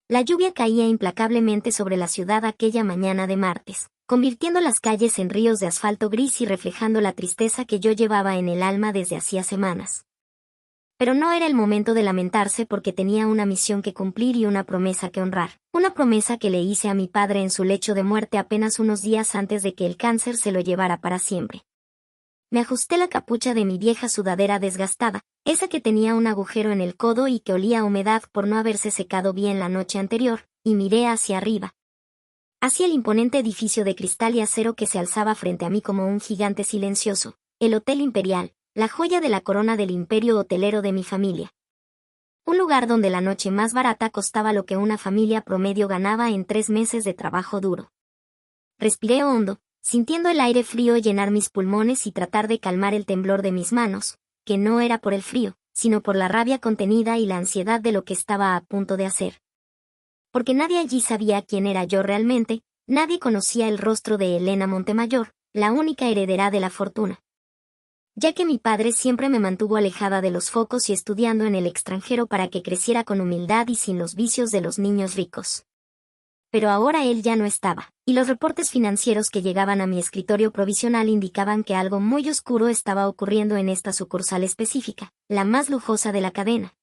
La lluvia caía implacablemente sobre la ciudad aquella mañana de martes, convirtiendo las calles en ríos de asfalto gris y reflejando la tristeza que yo llevaba en el alma desde hacía semanas. Pero no era el momento de lamentarse porque tenía una misión que cumplir y una promesa que honrar. Una promesa que le hice a mi padre en su lecho de muerte apenas unos días antes de que el cáncer se lo llevara para siempre. Me ajusté la capucha de mi vieja sudadera desgastada, esa que tenía un agujero en el codo y que olía a humedad por no haberse secado bien la noche anterior, y miré hacia arriba, hacia el imponente edificio de cristal y acero que se alzaba frente a mí como un gigante silencioso, el Hotel Imperial, la joya de la corona del imperio hotelero de mi familia. Un lugar donde la noche más barata costaba lo que una familia promedio ganaba en 3 meses de trabajo duro. Respiré hondo, sintiendo el aire frío llenar mis pulmones y tratar de calmar el temblor de mis manos, que no era por el frío, sino por la rabia contenida y la ansiedad de lo que estaba a punto de hacer. Porque nadie allí sabía quién era yo realmente, nadie conocía el rostro de Elena Montemayor, la única heredera de la fortuna. Ya que mi padre siempre me mantuvo alejada de los focos y estudiando en el extranjero para que creciera con humildad y sin los vicios de los niños ricos. Pero ahora él ya no estaba, y los reportes financieros que llegaban a mi escritorio provisional indicaban que algo muy oscuro estaba ocurriendo en esta sucursal específica, la más lujosa de la cadena,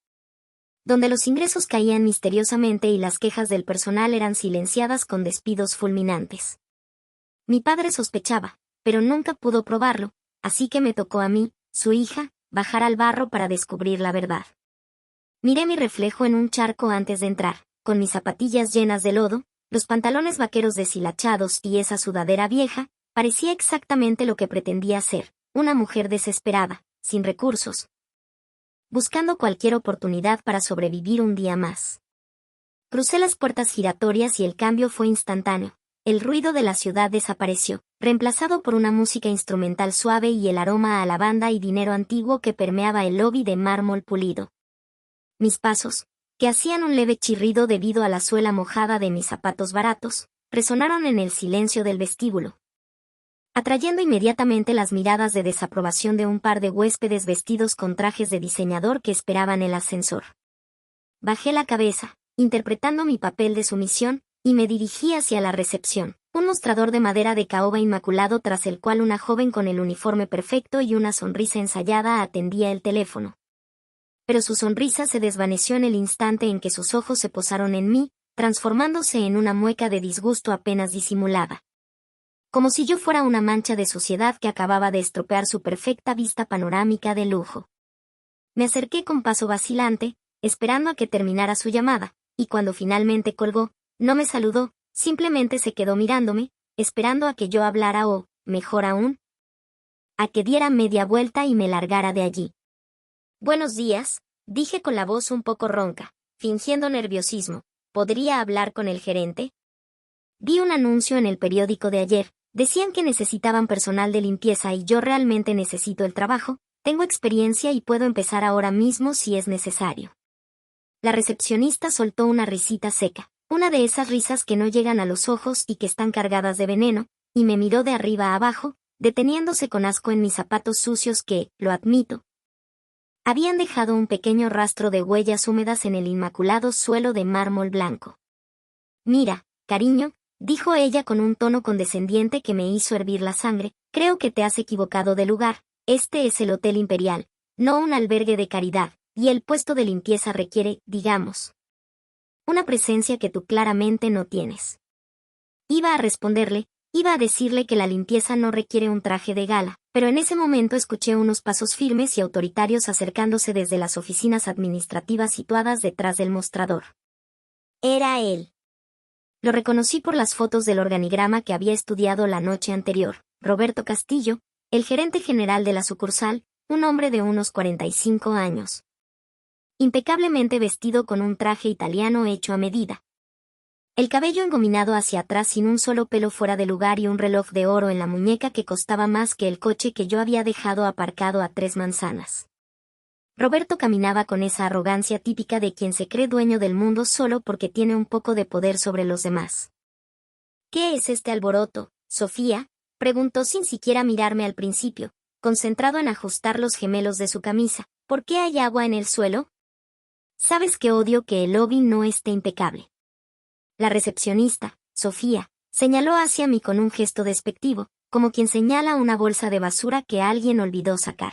donde los ingresos caían misteriosamente y las quejas del personal eran silenciadas con despidos fulminantes. Mi padre sospechaba, pero nunca pudo probarlo, así que me tocó a mí, su hija, bajar al barro para descubrir la verdad. Miré mi reflejo en un charco antes de entrar, con mis zapatillas llenas de lodo, los pantalones vaqueros deshilachados y esa sudadera vieja, parecía exactamente lo que pretendía ser, una mujer desesperada, sin recursos, buscando cualquier oportunidad para sobrevivir un día más. Crucé las puertas giratorias y el cambio fue instantáneo. El ruido de la ciudad desapareció, reemplazado por una música instrumental suave y el aroma a lavanda y dinero antiguo que permeaba el lobby de mármol pulido. Mis pasos, que hacían un leve chirrido debido a la suela mojada de mis zapatos baratos, resonaron en el silencio del vestíbulo, atrayendo inmediatamente las miradas de desaprobación de un par de huéspedes vestidos con trajes de diseñador que esperaban el ascensor. Bajé la cabeza, interpretando mi papel de sumisión, y me dirigí hacia la recepción, un mostrador de madera de caoba inmaculado tras el cual una joven con el uniforme perfecto y una sonrisa ensayada atendía el teléfono. Pero su sonrisa se desvaneció en el instante en que sus ojos se posaron en mí, transformándose en una mueca de disgusto apenas disimulada. Como si yo fuera una mancha de suciedad que acababa de estropear su perfecta vista panorámica de lujo. Me acerqué con paso vacilante, esperando a que terminara su llamada, y cuando finalmente colgó, no me saludó, simplemente se quedó mirándome, esperando a que yo hablara o, mejor aún, a que diera media vuelta y me largara de allí. Buenos días, dije con la voz un poco ronca, fingiendo nerviosismo. ¿Podría hablar con el gerente? Vi un anuncio en el periódico de ayer, decían que necesitaban personal de limpieza y yo realmente necesito el trabajo, tengo experiencia y puedo empezar ahora mismo si es necesario. La recepcionista soltó una risita seca, una de esas risas que no llegan a los ojos y que están cargadas de veneno, y me miró de arriba a abajo, deteniéndose con asco en mis zapatos sucios que, lo admito, habían dejado un pequeño rastro de huellas húmedas en el inmaculado suelo de mármol blanco. Mira, cariño, dijo ella con un tono condescendiente que me hizo hervir la sangre, creo que te has equivocado de lugar, este es el Hotel Imperial, no un albergue de caridad, y el puesto de limpieza requiere, digamos, una presencia que tú claramente no tienes. Iba a responderle, iba a decirle que la limpieza no requiere un traje de gala, pero en ese momento escuché unos pasos firmes y autoritarios acercándose desde las oficinas administrativas situadas detrás del mostrador. Era él. Lo reconocí por las fotos del organigrama que había estudiado la noche anterior. Roberto Castillo, el gerente general de la sucursal, un hombre de unos 45 años. Impecablemente vestido con un traje italiano hecho a medida. El cabello engominado hacia atrás sin un solo pelo fuera de lugar y un reloj de oro en la muñeca que costaba más que el coche que yo había dejado aparcado a 3 manzanas. Roberto caminaba con esa arrogancia típica de quien se cree dueño del mundo solo porque tiene un poco de poder sobre los demás. ¿Qué es este alboroto, Sofía?, preguntó sin siquiera mirarme al principio, concentrado en ajustar los gemelos de su camisa. ¿Por qué hay agua en el suelo? Sabes que odio que el lobby no esté impecable. La recepcionista, Sofía, señaló hacia mí con un gesto despectivo, como quien señala una bolsa de basura que alguien olvidó sacar.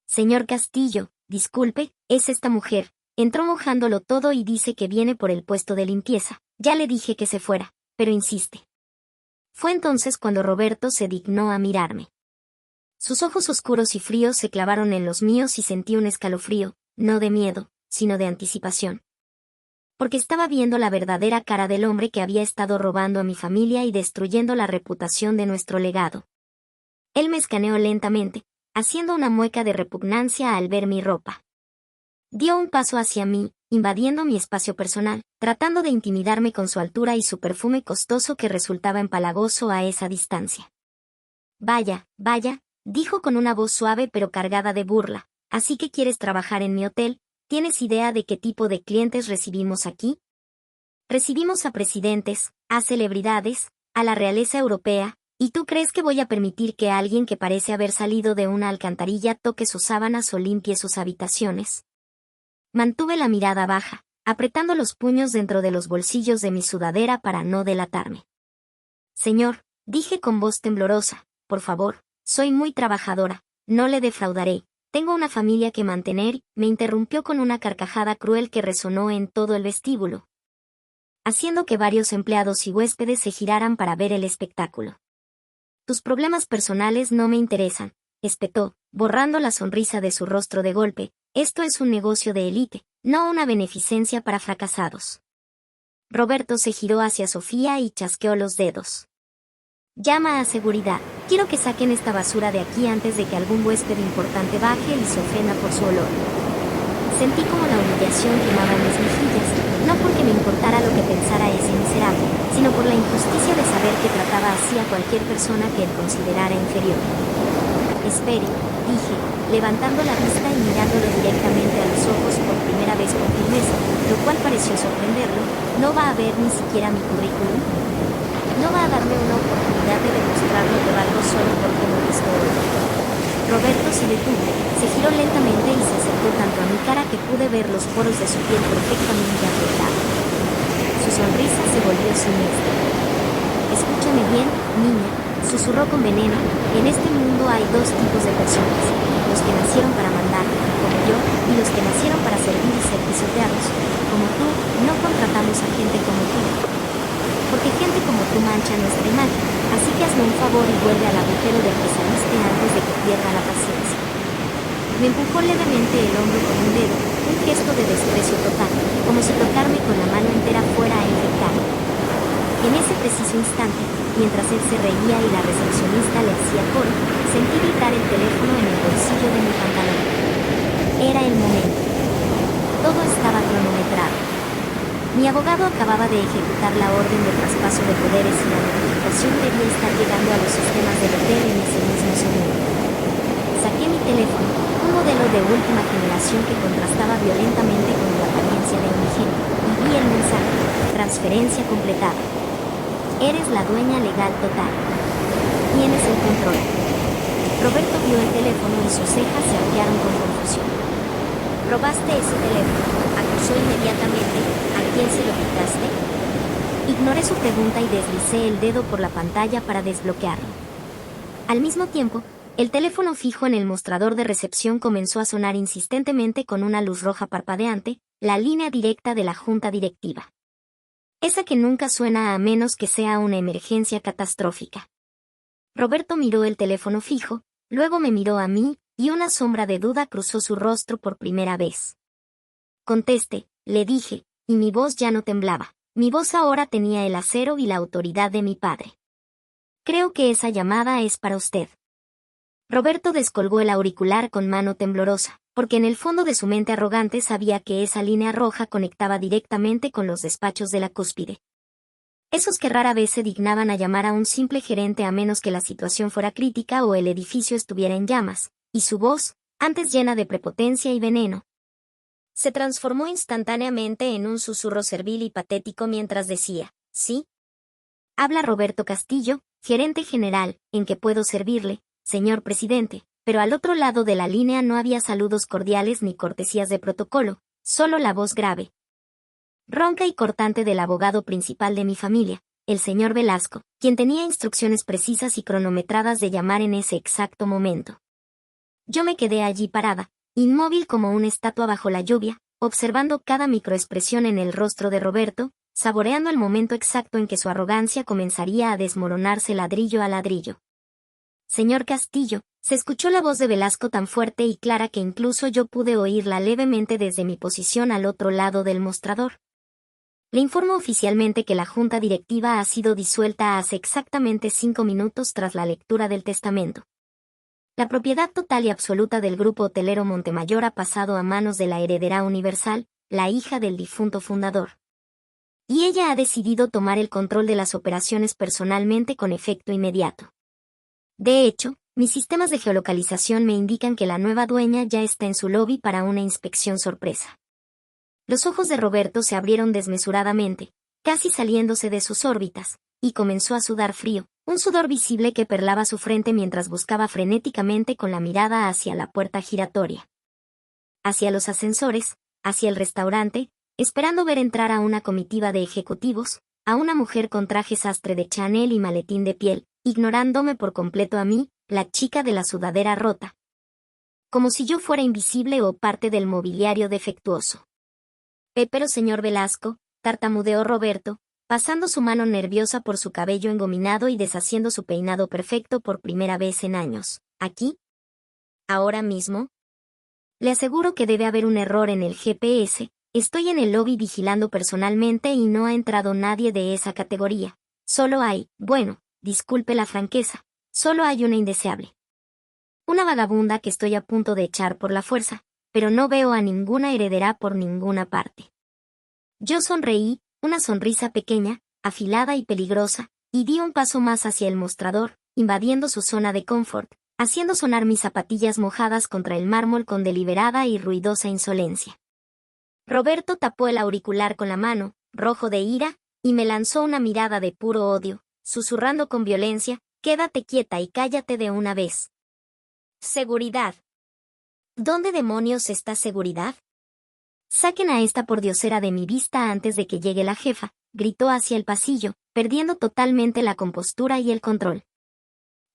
Señor Castillo, disculpe, es esta mujer. Entró mojándolo todo y dice que viene por el puesto de limpieza. Ya le dije que se fuera, pero insiste. Fue entonces cuando Roberto se dignó a mirarme. Sus ojos oscuros y fríos se clavaron en los míos y sentí un escalofrío, no de miedo, sino de anticipación. Porque estaba viendo la verdadera cara del hombre que había estado robando a mi familia y destruyendo la reputación de nuestro legado. Él me escaneó lentamente, haciendo una mueca de repugnancia al ver mi ropa. Dio un paso hacia mí, invadiendo mi espacio personal, tratando de intimidarme con su altura y su perfume costoso que resultaba empalagoso a esa distancia. Vaya, vaya, dijo con una voz suave pero cargada de burla, ¿así que quieres trabajar en mi hotel? ¿Tienes idea de qué tipo de clientes recibimos aquí? Recibimos a presidentes, a celebridades, a la realeza europea, ¿y tú crees que voy a permitir que alguien que parece haber salido de una alcantarilla toque sus sábanas o limpie sus habitaciones? Mantuve la mirada baja, apretando los puños dentro de los bolsillos de mi sudadera para no delatarme. Señor, dije con voz temblorosa, por favor, soy muy trabajadora, no le defraudaré. Tengo una familia que mantener, me interrumpió con una carcajada cruel que resonó en todo el vestíbulo, haciendo que varios empleados y huéspedes se giraran para ver el espectáculo. Tus problemas personales no me interesan, espetó, borrando la sonrisa de su rostro de golpe, esto es un negocio de élite, no una beneficencia para fracasados. Roberto se giró hacia Sofía y chasqueó los dedos. Llama a seguridad. Quiero que saquen esta basura de aquí antes de que algún huésped importante baje y se ofenda por su olor. Sentí como la humillación quemaba en mis mejillas, no porque me importara lo que pensara ese miserable, sino por la injusticia de saber que trataba así a cualquier persona que él considerara inferior. Espere, dije, levantando la vista y mirándolo directamente a los ojos por primera vez con firmeza, lo cual pareció sorprenderlo. ¿No va a ver ni siquiera mi currículum? ¿No va a darme una oportunidad de demostrar lo que valgo solo porque me he visto hoy? Roberto se detuvo, se giró lentamente y se acercó tanto a mi cara que pude ver los poros de su piel perfectamente apretados. Su sonrisa se volvió siniestra. Escúchame bien, niña, susurró con veneno, en este mundo hay dos tipos de personas, los que nacieron para mandar, como yo, y los que nacieron para servir y ser pisoteados, como tú. No contratamos a gente como tú, porque gente como tú mancha nuestra imagen, así que hazme un favor y vuelve al agujero del que saliste antes de que pierda la paciencia. Me empujó levemente el hombro con un dedo, un gesto de desprecio total, como si tocarme con la mano entera fuera a infectarme. En ese preciso instante, mientras él se reía y la recepcionista le hacía coro, sentí vibrar el teléfono en el bolsillo de mi pantalón. Era el momento. Todo estaba cronometrado. Mi abogado acababa de ejecutar la orden de traspaso de poderes y la notificación debía estar llegando a los sistemas del hotel en ese mismo segundo. Saqué mi teléfono, un modelo de última generación que contrastaba violentamente con mi apariencia de indigente, y vi el mensaje: transferencia completada. Eres la dueña legal total. Tienes el control. Roberto vio el teléfono y sus cejas se arquearon con confusión. ¿Robaste ese teléfono?, acusó inmediatamente. ¿A quién se lo quitaste? Ignoré su pregunta y deslicé el dedo por la pantalla para desbloquearlo. Al mismo tiempo, el teléfono fijo en el mostrador de recepción comenzó a sonar insistentemente con una luz roja parpadeante, la línea directa de la junta directiva. Esa que nunca suena a menos que sea una emergencia catastrófica. Roberto miró el teléfono fijo, luego me miró a mí, y una sombra de duda cruzó su rostro por primera vez. Conteste, le dije, y mi voz ya no temblaba. Mi voz ahora tenía el acero y la autoridad de mi padre. Creo que esa llamada es para usted. Roberto descolgó el auricular con mano temblorosa, porque en el fondo de su mente arrogante sabía que esa línea roja conectaba directamente con los despachos de la cúspide. Esos que rara vez se dignaban a llamar a un simple gerente a menos que la situación fuera crítica o el edificio estuviera en llamas, y su voz, antes llena de prepotencia y veneno, se transformó instantáneamente en un susurro servil y patético mientras decía: ¿sí? Habla Roberto Castillo, gerente general, ¿en qué puedo servirle, señor presidente? Pero al otro lado de la línea no había saludos cordiales ni cortesías de protocolo, solo la voz grave. ronca y cortante del abogado principal de mi familia, el señor Velasco, quien tenía instrucciones precisas y cronometradas de llamar en ese exacto momento. Yo me quedé allí parada, inmóvil como una estatua bajo la lluvia, observando cada microexpresión en el rostro de Roberto, saboreando el momento exacto en que su arrogancia comenzaría a desmoronarse ladrillo a ladrillo. Señor Castillo, se escuchó la voz de Velasco tan fuerte y clara que incluso yo pude oírla levemente desde mi posición al otro lado del mostrador. Le informo oficialmente que la junta directiva ha sido disuelta hace exactamente 5 minutos tras la lectura del testamento. La propiedad total y absoluta del grupo hotelero Montemayor ha pasado a manos de la heredera universal, la hija del difunto fundador. Y ella ha decidido tomar el control de las operaciones personalmente con efecto inmediato. De hecho, mis sistemas de geolocalización me indican que la nueva dueña ya está en su lobby para una inspección sorpresa. Los ojos de Roberto se abrieron desmesuradamente, casi saliéndose de sus órbitas, y comenzó a sudar frío, un sudor visible que perlaba su frente mientras buscaba frenéticamente con la mirada hacia la puerta giratoria. Hacia los ascensores, hacia el restaurante, esperando ver entrar a una comitiva de ejecutivos, a una mujer con traje sastre de Chanel y maletín de piel, ignorándome por completo a mí, la chica de la sudadera rota. Como si yo fuera invisible o parte del mobiliario defectuoso. Pero señor Velasco, tartamudeó Roberto, pasando su mano nerviosa por su cabello engominado y deshaciendo su peinado perfecto por primera vez en años. ¿Aquí? ¿Ahora mismo? Le aseguro que debe haber un error en el GPS, estoy en el lobby vigilando personalmente y no ha entrado nadie de esa categoría. Solo hay, bueno, disculpe la franqueza, solo hay una indeseable. Una vagabunda que estoy a punto de echar por la fuerza, pero no veo a ninguna heredera por ninguna parte. Yo sonreí, una sonrisa pequeña, afilada y peligrosa, y di un paso más hacia el mostrador, invadiendo su zona de confort, haciendo sonar mis zapatillas mojadas contra el mármol con deliberada y ruidosa insolencia. Roberto tapó el auricular con la mano, rojo de ira, y me lanzó una mirada de puro odio, susurrando con violencia, «Quédate quieta y cállate de una vez». Seguridad. ¿Dónde demonios está seguridad? Saquen a esta pordiosera de mi vista antes de que llegue la jefa, gritó hacia el pasillo, perdiendo totalmente la compostura y el control.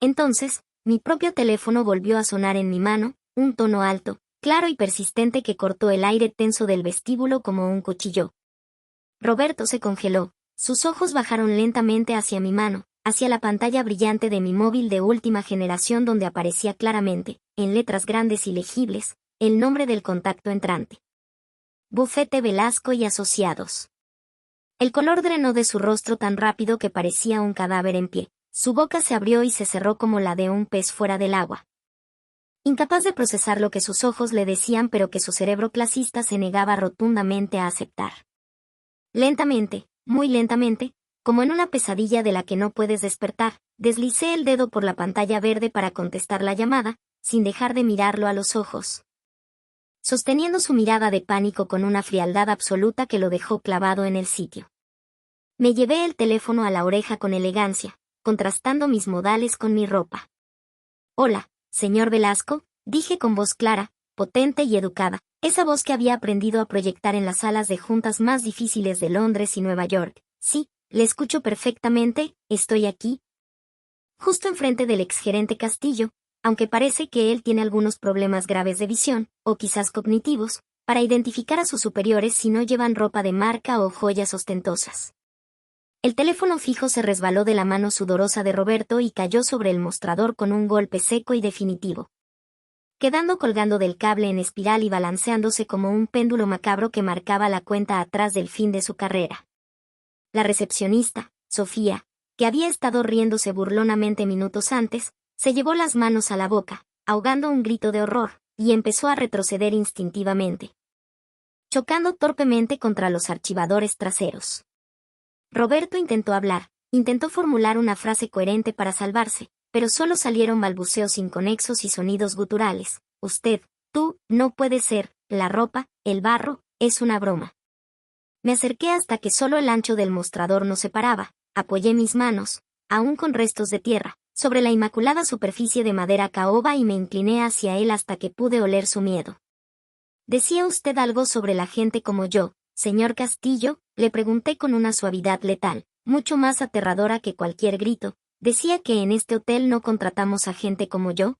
Entonces, mi propio teléfono volvió a sonar en mi mano, un tono alto, claro y persistente que cortó el aire tenso del vestíbulo como un cuchillo. Roberto se congeló, sus ojos bajaron lentamente hacia mi mano, hacia la pantalla brillante de mi móvil de última generación donde aparecía claramente, en letras grandes y legibles, el nombre del contacto entrante. Bufete Velasco y Asociados. El color drenó de su rostro tan rápido que parecía un cadáver en pie, su boca se abrió y se cerró como la de un pez fuera del agua. Incapaz de procesar lo que sus ojos le decían pero que su cerebro clasista se negaba rotundamente a aceptar. Lentamente, muy lentamente, como en una pesadilla de la que no puedes despertar, deslicé el dedo por la pantalla verde para contestar la llamada, sin dejar de mirarlo a los ojos. Sosteniendo su mirada de pánico con una frialdad absoluta que lo dejó clavado en el sitio. Me llevé el teléfono a la oreja con elegancia, contrastando mis modales con mi ropa. «Hola, señor Velasco», dije con voz clara, potente y educada, esa voz que había aprendido a proyectar en las salas de juntas más difíciles de Londres y Nueva York. «Sí, le escucho perfectamente, estoy aquí». Justo enfrente del exgerente Castillo, aunque parece que él tiene algunos problemas graves de visión, o quizás cognitivos, para identificar a sus superiores si no llevan ropa de marca o joyas ostentosas. El teléfono fijo se resbaló de la mano sudorosa de Roberto y cayó sobre el mostrador con un golpe seco y definitivo. Quedando colgando del cable en espiral y balanceándose como un péndulo macabro que marcaba la cuenta atrás del fin de su carrera. La recepcionista, Sofía, que había estado riéndose burlonamente minutos antes, se llevó las manos a la boca, ahogando un grito de horror, y empezó a retroceder instintivamente, chocando torpemente contra los archivadores traseros. Roberto intentó hablar, intentó formular una frase coherente para salvarse, pero solo salieron balbuceos inconexos y sonidos guturales. «Usted, tú, no puede ser, la ropa, el barro, es una broma». Me acerqué hasta que solo el ancho del mostrador nos separaba, apoyé mis manos, aún con restos de tierra, sobre la inmaculada superficie de madera caoba y me incliné hacia él hasta que pude oler su miedo. «Decía usted algo sobre la gente como yo, señor Castillo», Le pregunté con una suavidad letal, mucho más aterradora que cualquier grito. ¿Decía que en este hotel no contratamos a gente como yo?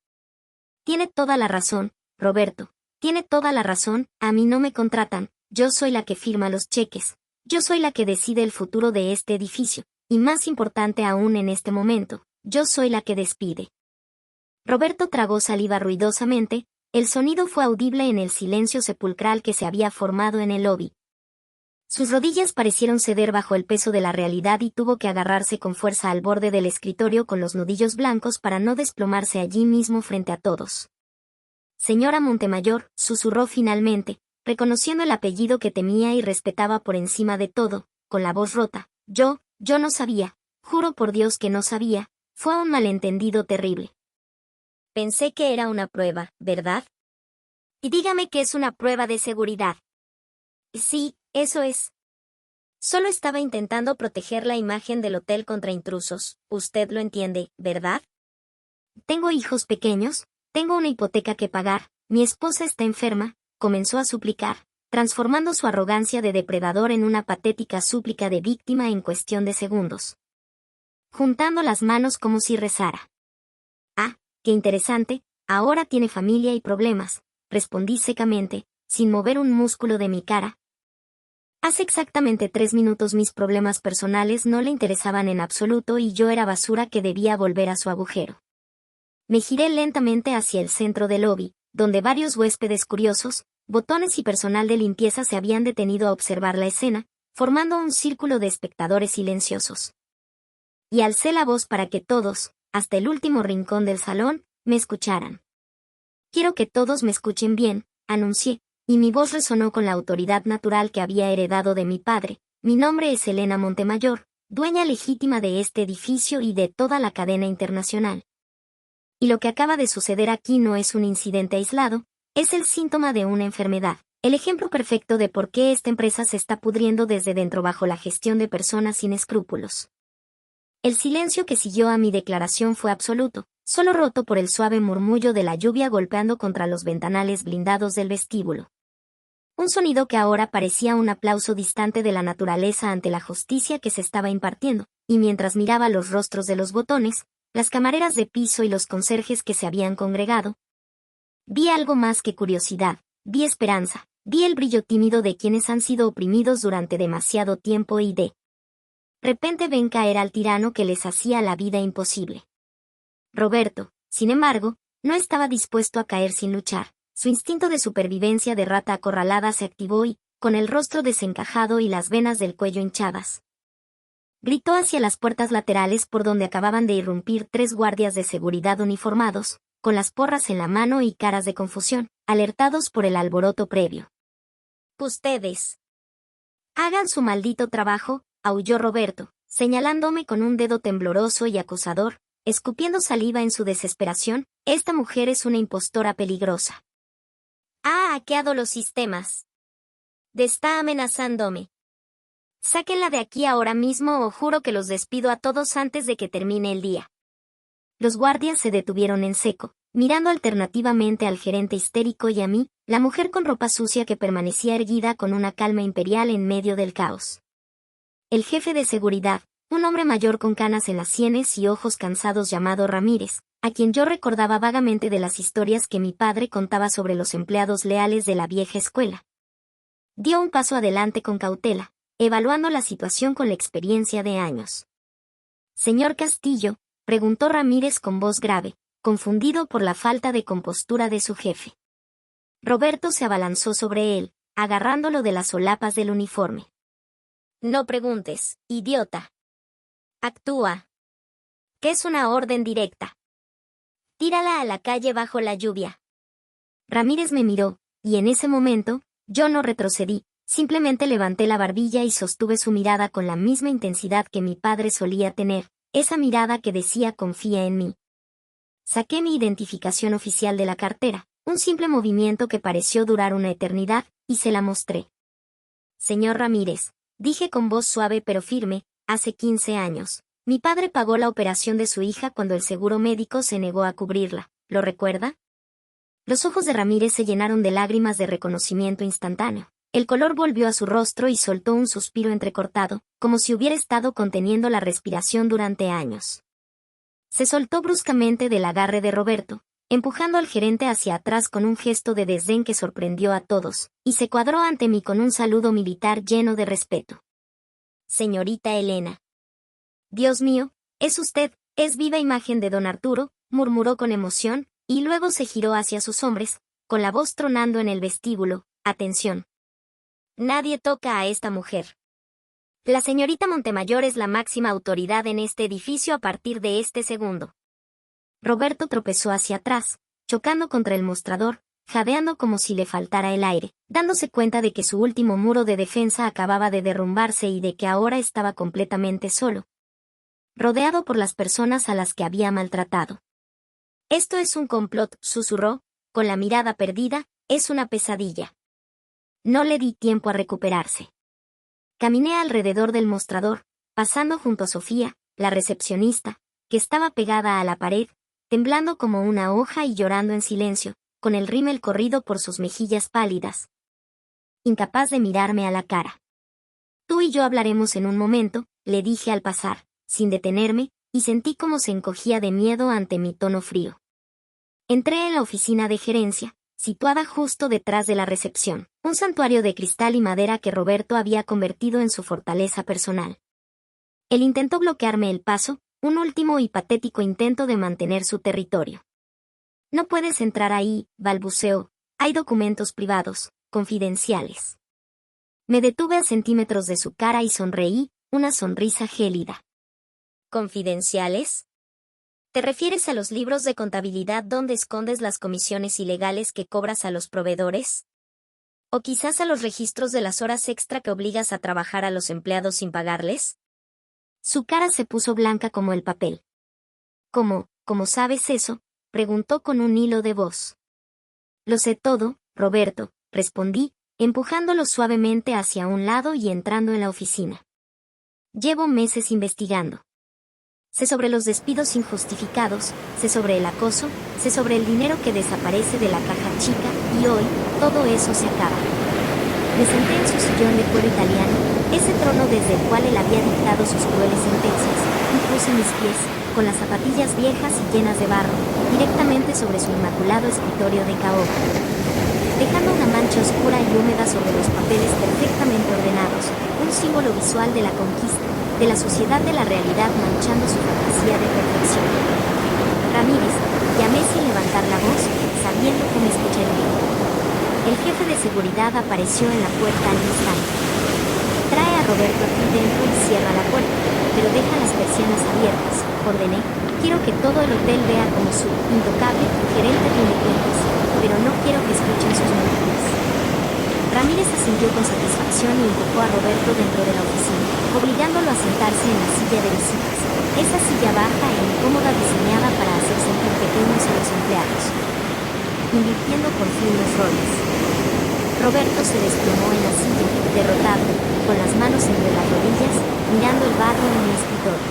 Tiene toda la razón, Roberto. Tiene toda la razón, a mí no me contratan, yo soy la que firma los cheques. Yo soy la que decide el futuro de este edificio, y más importante aún en este momento, yo soy la que despide. Roberto tragó saliva ruidosamente, el sonido fue audible en el silencio sepulcral que se había formado en el lobby. Sus rodillas parecieron ceder bajo el peso de la realidad y tuvo que agarrarse con fuerza al borde del escritorio con los nudillos blancos para no desplomarse allí mismo frente a todos. Señora Montemayor, susurró finalmente, reconociendo el apellido que temía y respetaba por encima de todo, con la voz rota. Yo no sabía, juro por Dios que no sabía, fue un malentendido terrible. Pensé que era una prueba, ¿verdad? Y dígame que es una prueba de seguridad. Sí, eso es. Solo estaba intentando proteger la imagen del hotel contra intrusos, usted lo entiende, ¿verdad? Tengo hijos pequeños, tengo una hipoteca que pagar, mi esposa está enferma, comenzó a suplicar, transformando su arrogancia de depredador en una patética súplica de víctima en cuestión de segundos. Juntando las manos como si rezara. Ah, qué interesante, ahora tiene familia y problemas, respondí secamente, sin mover un músculo de mi cara. Hace exactamente 3 minutos mis problemas personales no le interesaban en absoluto y yo era basura que debía volver a su agujero. Me giré lentamente hacia el centro del lobby, donde varios huéspedes curiosos, botones y personal de limpieza se habían detenido a observar la escena, formando un círculo de espectadores silenciosos. Y alcé la voz para que todos, hasta el último rincón del salón, me escucharan. Quiero que todos me escuchen bien, anuncié, y mi voz resonó con la autoridad natural que había heredado de mi padre. Mi nombre es Elena Montemayor, dueña legítima de este edificio y de toda la cadena internacional. Y lo que acaba de suceder aquí no es un incidente aislado, es el síntoma de una enfermedad, el ejemplo perfecto de por qué esta empresa se está pudriendo desde dentro bajo la gestión de personas sin escrúpulos. El silencio que siguió a mi declaración fue absoluto, solo roto por el suave murmullo de la lluvia golpeando contra los ventanales blindados del vestíbulo. Un sonido que ahora parecía un aplauso distante de la naturaleza ante la justicia que se estaba impartiendo, y mientras miraba los rostros de los botones, las camareras de piso y los conserjes que se habían congregado, vi algo más que curiosidad, vi esperanza, vi el brillo tímido de quienes han sido oprimidos durante demasiado tiempo y de repente ven caer al tirano que les hacía la vida imposible. Roberto, sin embargo, no estaba dispuesto a caer sin luchar. Su instinto de supervivencia de rata acorralada se activó y, con el rostro desencajado y las venas del cuello hinchadas, gritó hacia las puertas laterales por donde acababan de irrumpir 3 guardias de seguridad uniformados, con las porras en la mano y caras de confusión, alertados por el alboroto previo. «Ustedes hagan su maldito trabajo», aulló Roberto, señalándome con un dedo tembloroso y acusador, escupiendo saliva en su desesperación. «Esta mujer es una impostora peligrosa. Ha hackeado los sistemas. Está amenazándome. Sáquenla de aquí ahora mismo o juro que los despido a todos antes de que termine el día». Los guardias se detuvieron en seco, mirando alternativamente al gerente histérico y a mí, la mujer con ropa sucia que permanecía erguida con una calma imperial en medio del caos. El jefe de seguridad, un hombre mayor con canas en las sienes y ojos cansados llamado Ramírez, a quien yo recordaba vagamente de las historias que mi padre contaba sobre los empleados leales de la vieja escuela. Dio un paso adelante con cautela, evaluando la situación con la experiencia de años. «Señor Castillo», preguntó Ramírez con voz grave, confundido por la falta de compostura de su jefe. Roberto se abalanzó sobre él, agarrándolo de las solapas del uniforme. «No preguntes, idiota. Actúa. ¿Qué es una orden directa? Tírala a la calle bajo la lluvia». Ramírez me miró, y en ese momento, yo no retrocedí, simplemente levanté la barbilla y sostuve su mirada con la misma intensidad que mi padre solía tener, esa mirada que decía confía en mí. Saqué mi identificación oficial de la cartera, un simple movimiento que pareció durar una eternidad, y se la mostré. «Señor Ramírez», dije con voz suave pero firme, «hace 15 años. Mi padre pagó la operación de su hija cuando el seguro médico se negó a cubrirla. ¿Lo recuerda?». Los ojos de Ramírez se llenaron de lágrimas de reconocimiento instantáneo. El color volvió a su rostro y soltó un suspiro entrecortado, como si hubiera estado conteniendo la respiración durante años. Se soltó bruscamente del agarre de Roberto, empujando al gerente hacia atrás con un gesto de desdén que sorprendió a todos, y se cuadró ante mí con un saludo militar lleno de respeto. Señorita Elena. Dios mío, es usted, es viva imagen de don Arturo, murmuró con emoción, y luego se giró hacia sus hombres, con la voz tronando en el vestíbulo. Atención. Nadie toca a esta mujer. La señorita Montemayor es la máxima autoridad en este edificio a partir de este segundo. Roberto tropezó hacia atrás, chocando contra el mostrador, jadeando como si le faltara el aire, dándose cuenta de que su último muro de defensa acababa de derrumbarse y de que ahora estaba completamente solo, rodeado por las personas a las que había maltratado. Esto es un complot, susurró, con la mirada perdida, es una pesadilla. No le di tiempo a recuperarse. Caminé alrededor del mostrador, pasando junto a Sofía, la recepcionista, que estaba pegada a la pared, temblando como una hoja y llorando en silencio, con el rímel corrido por sus mejillas pálidas. Incapaz de mirarme a la cara. Tú y yo hablaremos en un momento, le dije al pasar, sin detenerme, y sentí como se encogía de miedo ante mi tono frío. Entré en la oficina de gerencia, situada justo detrás de la recepción, un santuario de cristal y madera que Roberto había convertido en su fortaleza personal. Él intentó bloquearme el paso, un último y patético intento de mantener su territorio. No puedes entrar ahí, balbuceó, hay documentos privados, confidenciales. Me detuve a centímetros de su cara y sonreí, una sonrisa gélida. ¿Confidenciales? ¿Te refieres a los libros de contabilidad donde escondes las comisiones ilegales que cobras a los proveedores? ¿O quizás a los registros de las horas extra que obligas a trabajar a los empleados sin pagarles? Su cara se puso blanca como el papel. ¿Cómo sabes eso?, preguntó con un hilo de voz. Lo sé todo, Roberto, respondí, empujándolo suavemente hacia un lado y entrando en la oficina. Llevo meses investigando. Sé sobre los despidos injustificados, sé sobre el acoso, sé sobre el dinero que desaparece de la caja chica, y hoy, todo eso se acaba. Me senté en su sillón de cuero italiano, ese trono desde el cual él había dictado sus crueles sentencias, y puse mis pies, con las zapatillas viejas y llenas de barro, directamente sobre su inmaculado escritorio de caoba. Dejando una mancha oscura y húmeda sobre los papeles perfectamente ordenados, un símbolo visual de la conquista, de la sociedad de la realidad manchando su fantasía de perfección. Ramírez, llamé sin levantar la voz, sabiendo que me escucharía. El jefe de seguridad apareció en la puerta al instante. Trae a Roberto aquí dentro y cierra la puerta, pero deja las persianas abiertas, ordené. Quiero que todo el hotel vea como su intocable gerente rinde cuentas, pero no quiero que escuchen sus mentiras. Ramírez asintió con satisfacción y empujó a Roberto dentro de la oficina, obligándolo a sentarse en la silla de visitas, esa silla baja e incómoda diseñada para hacer sentir pequeños a los empleados. Invirtiendo por fin los roles. Roberto se desplomó en la silla, derrotado, con las manos entre las rodillas, mirando el barro en mi escritorio.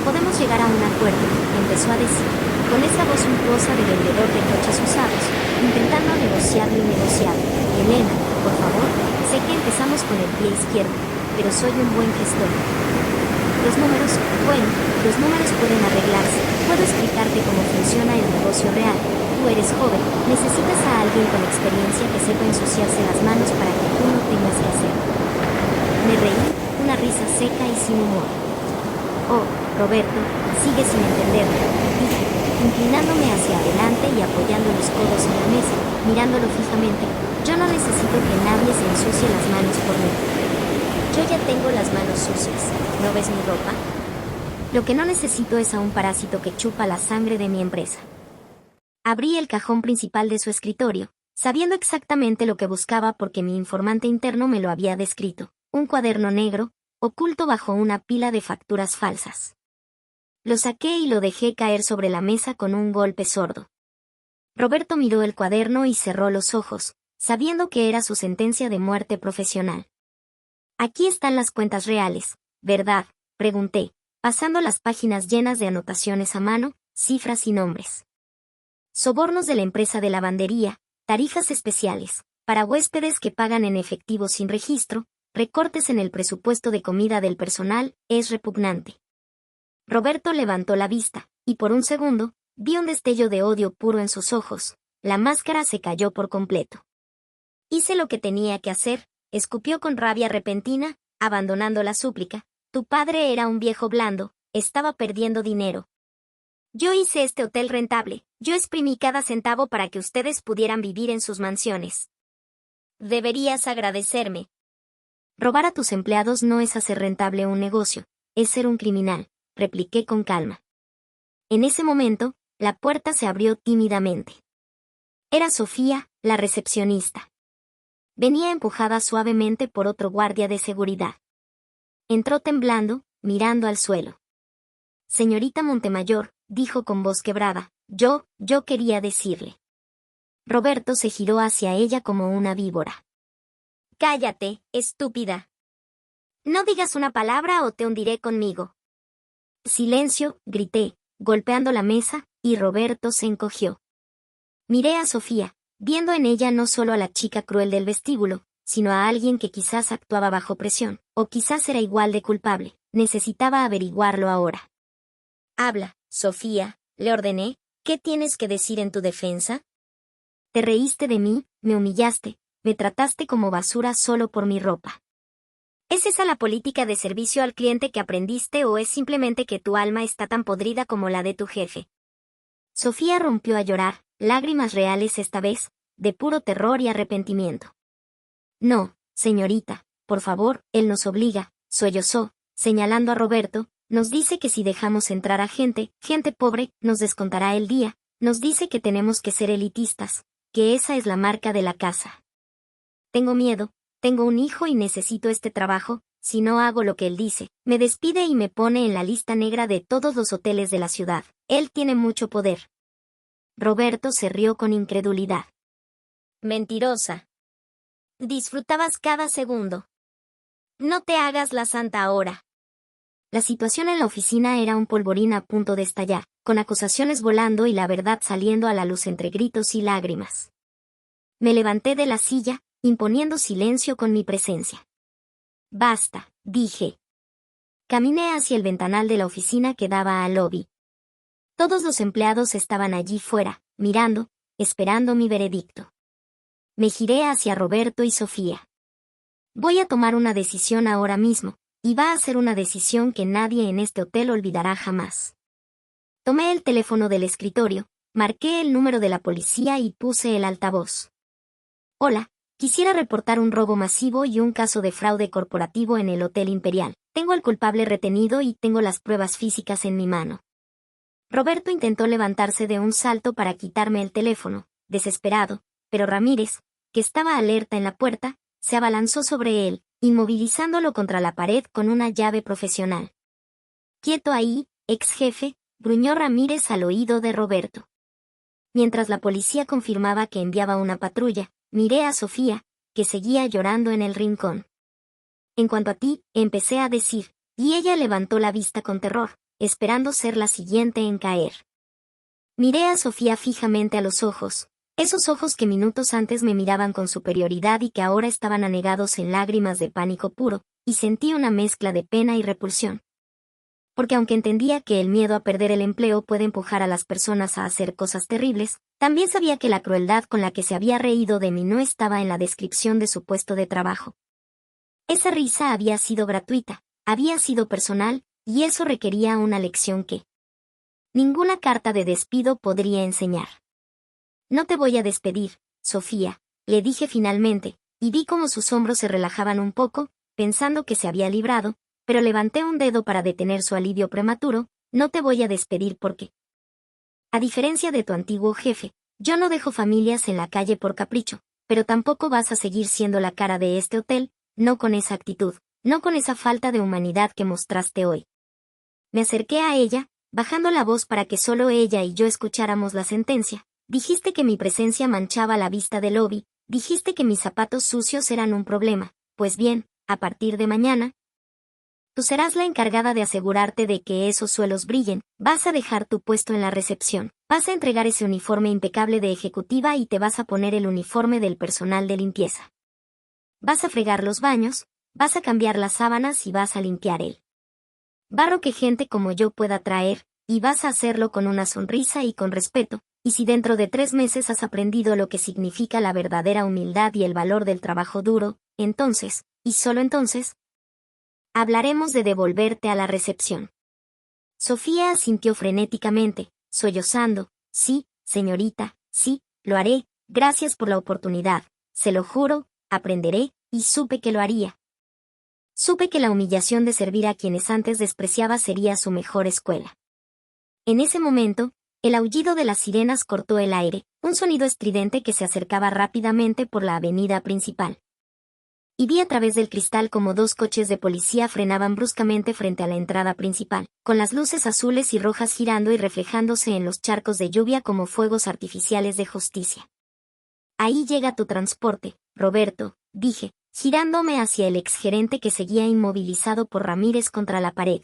Podemos llegar a un acuerdo, empezó a decir, con esa voz suntuosa de vendedor de coches usados, intentando negociar lo innegociable. Elena, por favor, sé que empezamos con el pie izquierdo, pero soy un buen gestor. Los números pueden arreglarse. Puedo explicarte cómo funciona el negocio real. Tú eres joven, necesitas a alguien con experiencia que sepa ensuciarse las manos para que tú no tengas que hacerlo. Me reí, una risa seca y sin humor. Oh, Roberto, sigue sin entenderlo, dije, inclinándome hacia adelante y apoyando los codos en la mesa, mirándolo fijamente. Yo no necesito que nadie se ensucie las manos por mí. Yo ya tengo las manos sucias, ¿no ves mi ropa? Lo que no necesito es a un parásito que chupa la sangre de mi empresa. Abrí el cajón principal de su escritorio, sabiendo exactamente lo que buscaba porque mi informante interno me lo había descrito, un cuaderno negro, oculto bajo una pila de facturas falsas. Lo saqué y lo dejé caer sobre la mesa con un golpe sordo. Roberto miró el cuaderno y cerró los ojos, sabiendo que era su sentencia de muerte profesional. Aquí están las cuentas reales, ¿verdad?, pregunté, pasando las páginas llenas de anotaciones a mano, cifras y nombres. Sobornos de la empresa de lavandería, tarifas especiales, para huéspedes que pagan en efectivo sin registro, recortes en el presupuesto de comida del personal, es repugnante. Roberto levantó la vista, y por un segundo, vi un destello de odio puro en sus ojos. La máscara se cayó por completo. Hice lo que tenía que hacer, escupió con rabia repentina, abandonando la súplica. Tu padre era un viejo blando, estaba perdiendo dinero. Yo hice este hotel rentable, yo exprimí cada centavo para que ustedes pudieran vivir en sus mansiones. Deberías agradecerme. Robar a tus empleados no es hacer rentable un negocio, es ser un criminal, repliqué con calma. En ese momento, la puerta se abrió tímidamente. Era Sofía, la recepcionista. Venía empujada suavemente por otro guardia de seguridad. Entró temblando, mirando al suelo. Señorita Montemayor, dijo con voz quebrada, yo quería decirle. Roberto se giró hacia ella como una víbora. Cállate, estúpida. No digas una palabra o te hundiré conmigo. Silencio, grité, golpeando la mesa, y Roberto se encogió. Miré a Sofía, viendo en ella no solo a la chica cruel del vestíbulo, sino a alguien que quizás actuaba bajo presión, o quizás era igual de culpable. Necesitaba averiguarlo ahora. Habla, Sofía, le ordené, ¿qué tienes que decir en tu defensa? Te reíste de mí, me humillaste, me trataste como basura solo por mi ropa. ¿Es esa la política de servicio al cliente que aprendiste o es simplemente que tu alma está tan podrida como la de tu jefe? Sofía rompió a llorar, lágrimas reales esta vez, de puro terror y arrepentimiento. No, señorita, por favor, él nos obliga, sollozó, señalando a Roberto, nos dice que si dejamos entrar a gente pobre, nos descontará el día, nos dice que tenemos que ser elitistas, que esa es la marca de la casa. Tengo miedo, tengo un hijo y necesito este trabajo, si no hago lo que él dice, me despide y me pone en la lista negra de todos los hoteles de la ciudad. Él tiene mucho poder. Roberto se rió con incredulidad. Mentirosa. Disfrutabas cada segundo. No te hagas la santa ahora. La situación en la oficina era un polvorín a punto de estallar, con acusaciones volando y la verdad saliendo a la luz entre gritos y lágrimas. Me levanté de la silla, imponiendo silencio con mi presencia. Basta, dije. Caminé hacia el ventanal de la oficina que daba al lobby. Todos los empleados estaban allí fuera, mirando, esperando mi veredicto. Me giré hacia Roberto y Sofía. Voy a tomar una decisión ahora mismo, y va a ser una decisión que nadie en este hotel olvidará jamás. Tomé el teléfono del escritorio, marqué el número de la policía y puse el altavoz. Hola, quisiera reportar un robo masivo y un caso de fraude corporativo en el Hotel Imperial. Tengo al culpable retenido y tengo las pruebas físicas en mi mano. Roberto intentó levantarse de un salto para quitarme el teléfono, desesperado, pero Ramírez, que estaba alerta en la puerta, se abalanzó sobre él, inmovilizándolo contra la pared con una llave profesional. Quieto ahí, ex jefe, gruñó Ramírez al oído de Roberto. Mientras la policía confirmaba que enviaba una patrulla, miré a Sofía, que seguía llorando en el rincón. En cuanto a ti, empecé a decir, y ella levantó la vista con terror, esperando ser la siguiente en caer. Miré a Sofía fijamente a los ojos, esos ojos que minutos antes me miraban con superioridad y que ahora estaban anegados en lágrimas de pánico puro, y sentí una mezcla de pena y repulsión. Porque aunque entendía que el miedo a perder el empleo puede empujar a las personas a hacer cosas terribles, también sabía que la crueldad con la que se había reído de mí no estaba en la descripción de su puesto de trabajo. Esa risa había sido gratuita, había sido personal, y eso requería una lección que ninguna carta de despido podría enseñar. No te voy a despedir, Sofía, le dije finalmente, y vi cómo sus hombros se relajaban un poco, pensando que se había librado, pero levanté un dedo para detener su alivio prematuro. No te voy a despedir porque, a diferencia de tu antiguo jefe, yo no dejo familias en la calle por capricho, pero tampoco vas a seguir siendo la cara de este hotel, no con esa actitud, no con esa falta de humanidad que mostraste hoy. Me acerqué a ella, bajando la voz para que solo ella y yo escucháramos la sentencia. Dijiste que mi presencia manchaba la vista del lobby, dijiste que mis zapatos sucios eran un problema. Pues bien, a partir de mañana, tú serás la encargada de asegurarte de que esos suelos brillen, vas a dejar tu puesto en la recepción, Vas a entregar ese uniforme impecable de ejecutiva y te vas a poner el uniforme del personal de limpieza. Vas a fregar los baños, vas a cambiar las sábanas y vas a limpiar el barro que gente como yo pueda traer, y vas a hacerlo con una sonrisa y con respeto, y si dentro de 3 meses has aprendido lo que significa la verdadera humildad y el valor del trabajo duro, entonces, y solo entonces, hablaremos de devolverte a la recepción. Sofía asintió frenéticamente, sollozando. Sí, señorita, sí, lo haré, gracias por la oportunidad, se lo juro, aprenderé, y supe que lo haría. Supe que la humillación de servir a quienes antes despreciaba sería su mejor escuela. En ese momento, el aullido de las sirenas cortó el aire, un sonido estridente que se acercaba rápidamente por la avenida principal. Y vi a través del cristal como 2 coches de policía frenaban bruscamente frente a la entrada principal, con las luces azules y rojas girando y reflejándose en los charcos de lluvia como fuegos artificiales de justicia. Ahí llega tu transporte, Roberto, dije, girándome hacia el exgerente que seguía inmovilizado por Ramírez contra la pared.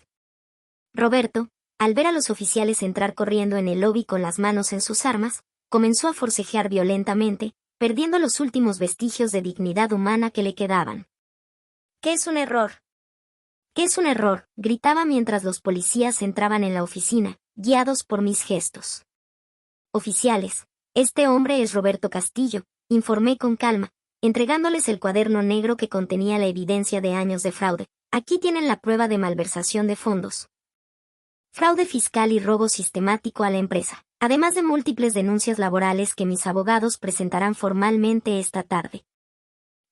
Roberto, al ver a los oficiales entrar corriendo en el lobby con las manos en sus armas, comenzó a forcejear violentamente, perdiendo los últimos vestigios de dignidad humana que le quedaban. ¿Qué es un error? ¿Qué es un error?, gritaba mientras los policías entraban en la oficina, guiados por mis gestos. Oficiales, este hombre es Roberto Castillo, informé con calma, entregándoles el cuaderno negro que contenía la evidencia de años de fraude. Aquí tienen la prueba de malversación de fondos, fraude fiscal y robo sistemático a la empresa, además de múltiples denuncias laborales que mis abogados presentarán formalmente esta tarde.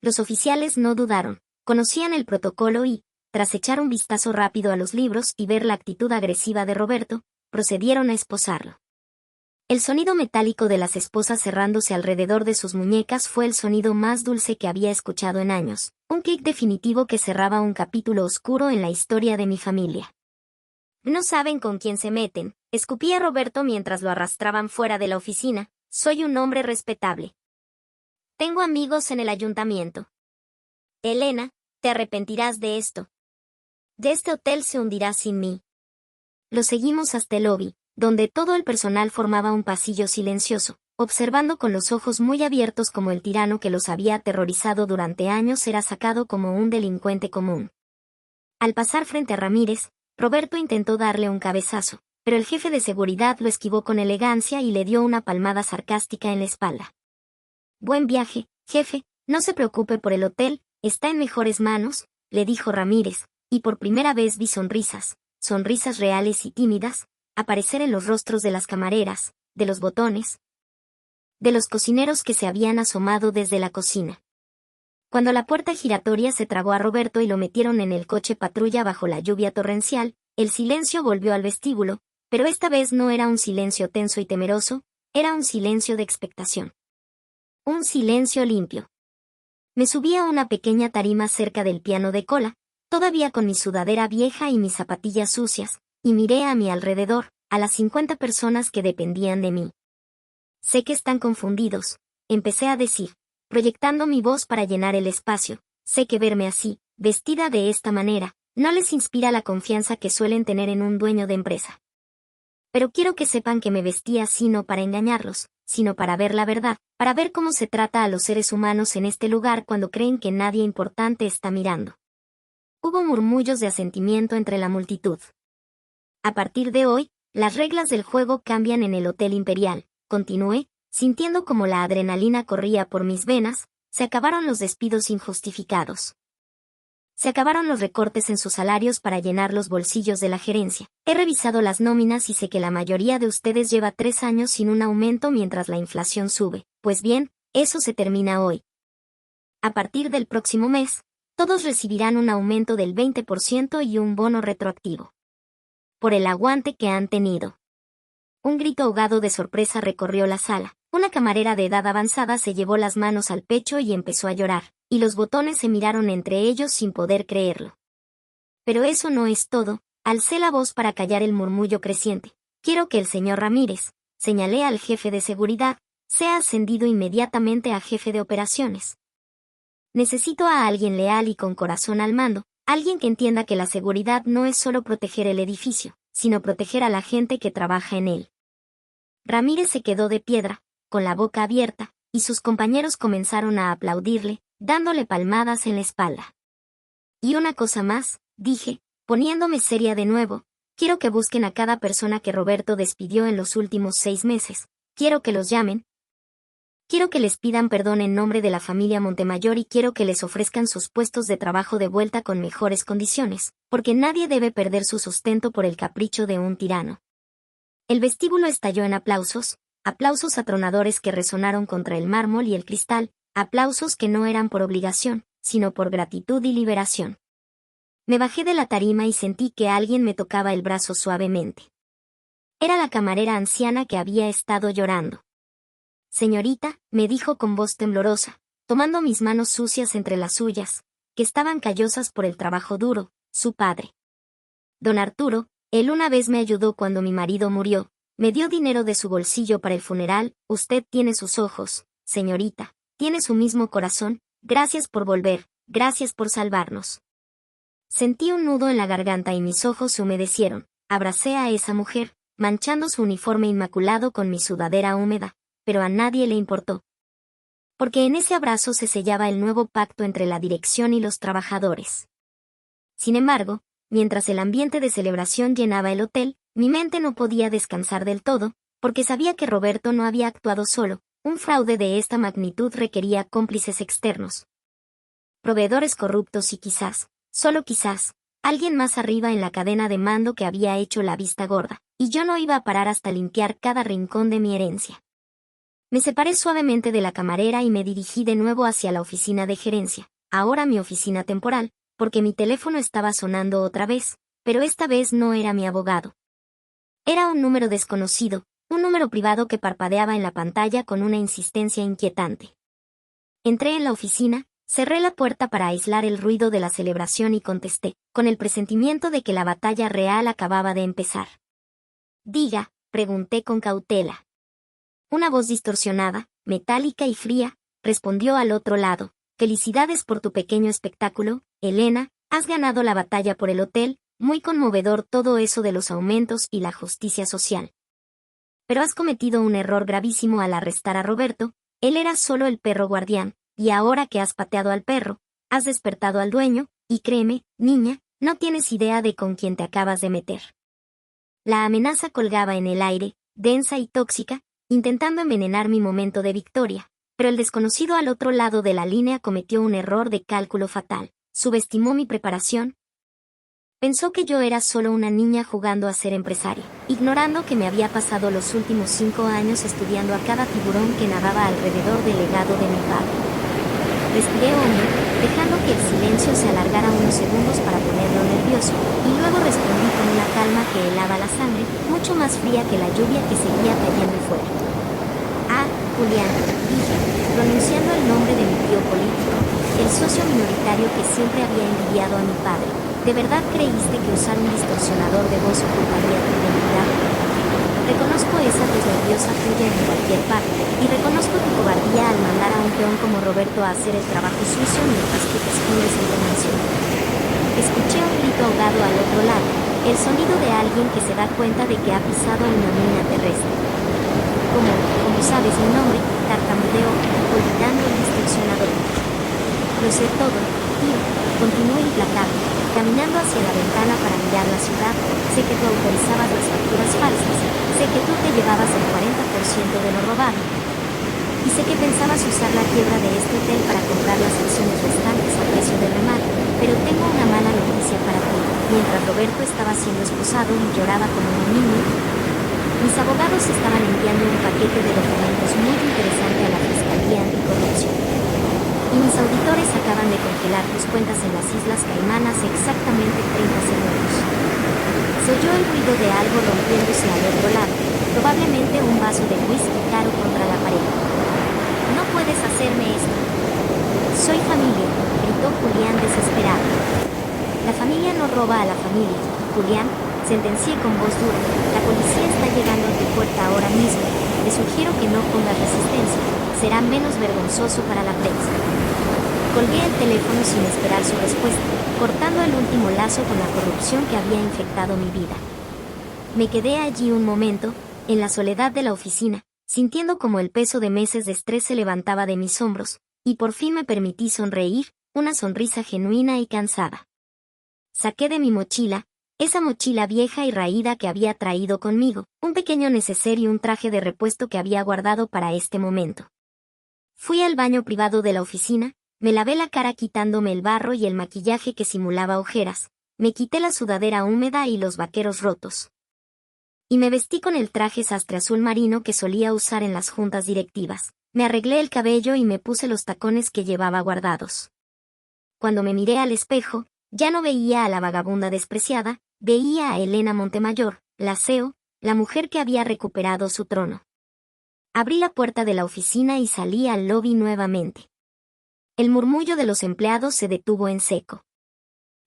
Los oficiales no dudaron, conocían el protocolo y, tras echar un vistazo rápido a los libros y ver la actitud agresiva de Roberto, procedieron a esposarlo. El sonido metálico de las esposas cerrándose alrededor de sus muñecas fue el sonido más dulce que había escuchado en años, un clic definitivo que cerraba un capítulo oscuro en la historia de mi familia. No saben con quién se meten, escupía Roberto mientras lo arrastraban fuera de la oficina. Soy un hombre respetable. Tengo amigos en el ayuntamiento. Elena, te arrepentirás de esto. De este hotel se hundirá sin mí. Lo seguimos hasta el lobby, donde todo el personal formaba un pasillo silencioso, observando con los ojos muy abiertos como el tirano que los había aterrorizado durante años era sacado como un delincuente común. Al pasar frente a Ramírez, Roberto intentó darle un cabezazo, pero el jefe de seguridad lo esquivó con elegancia y le dio una palmada sarcástica en la espalda. Buen viaje, jefe, no se preocupe por el hotel, está en mejores manos, le dijo Ramírez, y por primera vez vi sonrisas reales y tímidas, aparecer en los rostros de las camareras, de los botones, de los cocineros que se habían asomado desde la cocina. Cuando la puerta giratoria se tragó a Roberto y lo metieron en el coche patrulla bajo la lluvia torrencial, el silencio volvió al vestíbulo, pero esta vez no era un silencio tenso y temeroso, era un silencio de expectación. Un silencio limpio. Me subí a una pequeña tarima cerca del piano de cola, todavía con mi sudadera vieja y mis zapatillas sucias, y miré a mi alrededor, a las 50 personas que dependían de mí. Sé que están confundidos, empecé a decir, proyectando mi voz para llenar el espacio. Sé que verme así, vestida de esta manera, no les inspira la confianza que suelen tener en un dueño de empresa. Pero quiero que sepan que me vestí así no para engañarlos, sino para ver la verdad, para ver cómo se trata a los seres humanos en este lugar cuando creen que nadie importante está mirando. Hubo murmullos de asentimiento entre la multitud. A partir de hoy, las reglas del juego cambian en el Hotel Imperial, continué, sintiendo como la adrenalina corría por mis venas. Se acabaron los despidos injustificados. Se acabaron los recortes en sus salarios para llenar los bolsillos de la gerencia. He revisado las nóminas y sé que la mayoría de ustedes lleva 3 años sin un aumento mientras la inflación sube. Pues bien, eso se termina hoy. A partir del próximo mes, todos recibirán un aumento del 20% y un bono retroactivo. Por el aguante que han tenido. Un grito ahogado de sorpresa recorrió la sala. Una camarera de edad avanzada se llevó las manos al pecho y empezó a llorar, y los botones se miraron entre ellos sin poder creerlo. Pero eso no es todo, alcé la voz para callar el murmullo creciente. Quiero que el señor Ramírez, señalé al jefe de seguridad, sea ascendido inmediatamente a jefe de operaciones. Necesito a alguien leal y con corazón al mando, alguien que entienda que la seguridad no es solo proteger el edificio, sino proteger a la gente que trabaja en él. Ramírez se quedó de piedra, con la boca abierta, y sus compañeros comenzaron a aplaudirle, dándole palmadas en la espalda. Y una cosa más, dije, poniéndome seria de nuevo, quiero que busquen a cada persona que Roberto despidió en los últimos 6 meses, quiero que los llamen, quiero que les pidan perdón en nombre de la familia Montemayor y quiero que les ofrezcan sus puestos de trabajo de vuelta con mejores condiciones, porque nadie debe perder su sustento por el capricho de un tirano. El vestíbulo estalló en aplausos, aplausos atronadores que resonaron contra el mármol y el cristal, aplausos que no eran por obligación, sino por gratitud y liberación. Me bajé de la tarima y sentí que alguien me tocaba el brazo suavemente. Era la camarera anciana que había estado llorando. Señorita, me dijo con voz temblorosa, tomando mis manos sucias entre las suyas, que estaban callosas por el trabajo duro, su padre. Don Arturo, él una vez me ayudó cuando mi marido murió, me dio dinero de su bolsillo para el funeral, usted tiene sus ojos, señorita, tiene su mismo corazón, gracias por volver, gracias por salvarnos. Sentí un nudo en la garganta y mis ojos se humedecieron, abracé a esa mujer, manchando su uniforme inmaculado con mi sudadera húmeda, pero a nadie le importó. Porque en ese abrazo se sellaba el nuevo pacto entre la dirección y los trabajadores. Sin embargo, mientras el ambiente de celebración llenaba el hotel, mi mente no podía descansar del todo, porque sabía que Roberto no había actuado solo, un fraude de esta magnitud requería cómplices externos. Proveedores corruptos y quizás, solo quizás, alguien más arriba en la cadena de mando que había hecho la vista gorda, y yo no iba a parar hasta limpiar cada rincón de mi herencia. Me separé suavemente de la camarera y me dirigí de nuevo hacia la oficina de gerencia, ahora mi oficina temporal, porque mi teléfono estaba sonando otra vez, pero esta vez no era mi abogado. Era un número desconocido, un número privado que parpadeaba en la pantalla con una insistencia inquietante. Entré en la oficina, cerré la puerta para aislar el ruido de la celebración y contesté, con el presentimiento de que la batalla real acababa de empezar. Diga, pregunté con cautela. Una voz distorsionada, metálica y fría, respondió al otro lado. Felicidades por tu pequeño espectáculo, Elena, has ganado la batalla por el hotel, muy conmovedor todo eso de los aumentos y la justicia social. Pero has cometido un error gravísimo al arrestar a Roberto, él era solo el perro guardián, y ahora que has pateado al perro, has despertado al dueño, y créeme, niña, no tienes idea de con quién te acabas de meter. La amenaza colgaba en el aire, densa y tóxica, intentando envenenar mi momento de victoria, pero el desconocido al otro lado de la línea cometió un error de cálculo fatal, subestimó mi preparación. Pensó que yo era solo una niña jugando a ser empresaria, ignorando que me había pasado los últimos 5 años estudiando a cada tiburón que nadaba alrededor del legado de mi padre. Respiré hondo, dejando que el silencio se alargara unos segundos para ponerlo nervioso, y luego respondí con una calma que helaba la sangre, mucho más fría que la lluvia que seguía cayendo fuera. Ah, Julián, dije, pronunciando el nombre de mi tío político, el socio minoritario que siempre había envidiado a mi padre. ¿De verdad creíste que usar un distorsionador de voz ocultaría tu identidad? Reconozco esa voz nerviosa tuya en cualquier parte, y reconozco tu cobardía al mandar a un peón como Roberto a hacer el trabajo sucio mientras que te escondes en tu mansión. Escuché un grito ahogado al otro lado, el sonido de alguien que se da cuenta de que ha pisado una mina terrestre. Como sabes mi nombre, tartamudeó, olvidando el distorsionador. Lo sé todo, tío, continuó implacable, caminando hacia la ventana para mirar la ciudad. Sé que tú autorizabas las facturas falsas, sé que tú te llevabas el 40% de lo robado. Y sé que pensabas usar la quiebra de este hotel para comprar las acciones restantes a precio de remate, pero tengo una mala noticia para ti. Mientras Roberto estaba siendo esposado y lloraba como un niño, mis abogados estaban enviando un paquete de documentos muy interesante a la Fiscalía Anticorrupción. Y mis auditores acaban de congelar tus cuentas en las Islas Caimán hace exactamente 30 segundos. Se oyó el ruido de algo rompiéndose al otro lado, probablemente un vaso de whisky caro contra la pared. No puedes hacerme esto. Soy familia, gritó Julián desesperado. La familia no roba a la familia, Julián, sentencié con voz dura. La policía está llegando a tu puerta ahora mismo. Te sugiero que no pongas resistencia. Será menos vergonzoso para la prensa. Colgué el teléfono sin esperar su respuesta, cortando el último lazo con la corrupción que había infectado mi vida. Me quedé allí un momento, En la soledad de la oficina, sintiendo como el peso de meses de estrés se levantaba de mis hombros, y por fin me permití sonreír, una sonrisa genuina y cansada. Saqué de mi mochila, esa mochila vieja y raída que había traído conmigo, un pequeño neceser y un traje de repuesto que había guardado para este momento. Fui al baño privado de la oficina, me lavé la cara quitándome el barro y el maquillaje que simulaba ojeras, me quité la sudadera húmeda y los vaqueros rotos. Y me vestí con el traje sastre azul marino que solía usar en las juntas directivas. Me arreglé el cabello y me puse los tacones que llevaba guardados. Cuando me miré al espejo, ya no veía a la vagabunda despreciada, veía a Elena Montemayor, la CEO, la mujer que había recuperado su trono. Abrí la puerta de la oficina y salí al lobby nuevamente. El murmullo de los empleados se detuvo en seco.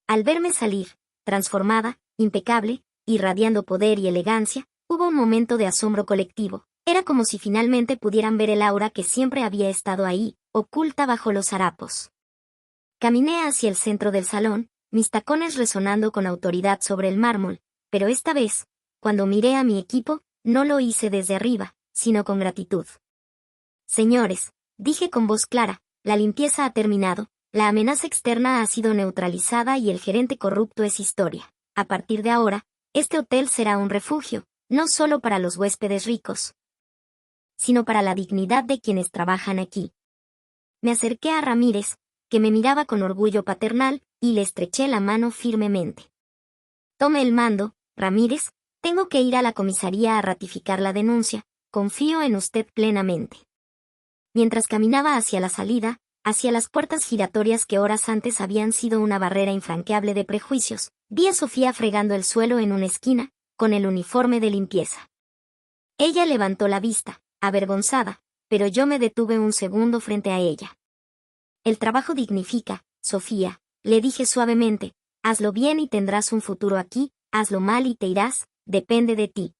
Al verme salir, transformada, impecable, irradiando poder y elegancia, hubo un momento de asombro colectivo. Era como si finalmente pudieran ver el aura que siempre había estado ahí, oculta bajo los harapos. Caminé hacia el centro del salón, mis tacones resonando con autoridad sobre el mármol, pero esta vez, cuando miré a mi equipo, no lo hice desde arriba, sino con gratitud. Señores, dije con voz clara, la limpieza ha terminado, la amenaza externa ha sido neutralizada y el gerente corrupto es historia. A partir de ahora, este hotel será un refugio, no solo para los huéspedes ricos, sino para la dignidad de quienes trabajan aquí. Me acerqué a Ramírez, que me miraba con orgullo paternal, y le estreché la mano firmemente. Tome el mando, Ramírez, tengo que ir a la comisaría a ratificar la denuncia, confío en usted plenamente. Mientras caminaba hacia la salida, hacia las puertas giratorias que horas antes habían sido una barrera infranqueable de prejuicios, vi a Sofía fregando el suelo en una esquina, con el uniforme de limpieza. Ella levantó la vista, avergonzada, pero yo me detuve un segundo frente a ella. El trabajo dignifica, Sofía, le dije suavemente, hazlo bien y tendrás un futuro aquí, hazlo mal y te irás, depende de ti.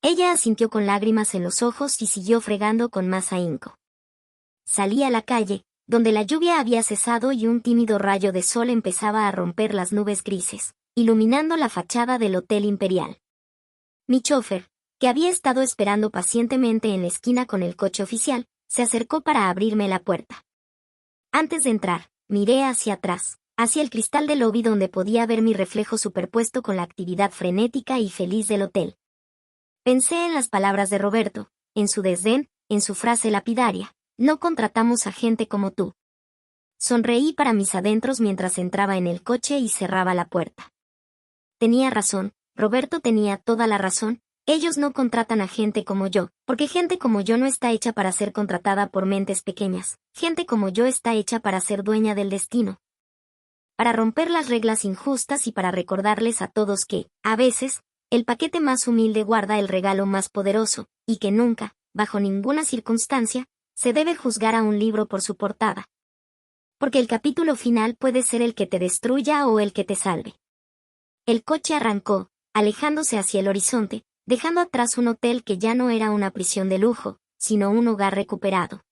Ella asintió con lágrimas en los ojos y siguió fregando con más ahínco. Salí a la calle, donde la lluvia había cesado y un tímido rayo de sol empezaba a romper las nubes grises, iluminando la fachada del Hotel Imperial. Mi chofer, que había estado esperando pacientemente en la esquina con el coche oficial, se acercó para abrirme la puerta. Antes de entrar, miré hacia atrás, hacia el cristal del lobby donde podía ver mi reflejo superpuesto con la actividad frenética y feliz del hotel. Pensé en las palabras de Roberto, en su desdén, en su frase lapidaria, no contratamos a gente como tú. Sonreí para mis adentros mientras entraba en el coche y cerraba la puerta. Tenía razón, Roberto tenía toda la razón, ellos no contratan a gente como yo, porque gente como yo no está hecha para ser contratada por mentes pequeñas, gente como yo está hecha para ser dueña del destino. Para romper las reglas injustas y para recordarles a todos que, a veces, el paquete más humilde guarda el regalo más poderoso, y que nunca, bajo ninguna circunstancia, se debe juzgar a un libro por su portada. Porque el capítulo final puede ser el que te destruya o el que te salve. El coche arrancó, alejándose hacia el horizonte, dejando atrás un hotel que ya no era una prisión de lujo, sino un hogar recuperado.